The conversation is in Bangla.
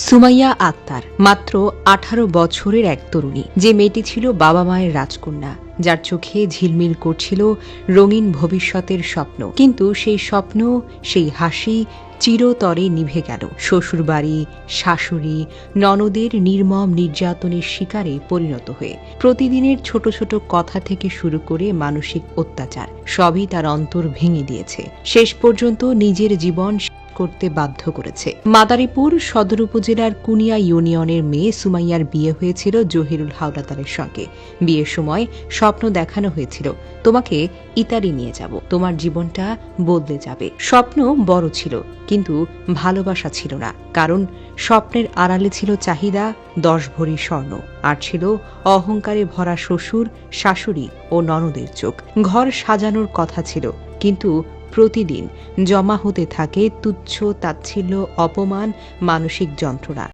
সুমাইয়া আক্তার মাত্র 18 বছরের এক তরুণী, যে মেয়েটি ছিল বাবা মায়ের রাজকন্যা, যার চোখে ঝিলমিল করছিল রঙিন ভবিষ্যতের স্বপ্ন। কিন্তু সেই স্বপ্ন, সেই হাসি চিরতরে নিভে গেল শ্বশুরবাড়ি, শাশুড়ি, ননদের নির্মম নির্যাতনের শিকারে পরিণত হয়ে। প্রতিদিনের ছোট ছোট কথা থেকে শুরু করে মানসিক অত্যাচার সবই তার অন্তর ভেঙে দিয়েছে, শেষ পর্যন্ত নিজের জীবন করতে বাধ্য করেছে। মাদারীপুর সদর উপজেলার কুনিয়া ইউনিয়নের মেয়ে সুমাইয়ার বিয়ে হয়েছিল জহিরুল হাওলাদারের সঙ্গে। বিয়ের সময় স্বপ্ন দেখানো হয়েছিল, তোমাকে ইতালি নিয়ে যাব, তোমার জীবনটা বদলে যাবে। স্বপ্ন বড় ছিল, কিন্তু ভালোবাসা ছিল না, কারণ স্বপ্নের আড়ালে ছিল চাহিদা 10 ভরি স্বর্ণ, আর ছিল অহংকারে ভরা শ্বশুর, শাশুড়ি ও ননদের চোখ। ঘর সাজানোর কথা ছিল, কিন্তু প্রতিদিন জমা হতে থাকে তুচ্ছ তাচ্ছিল্য, অপমান, মানসিক যন্ত্রণা।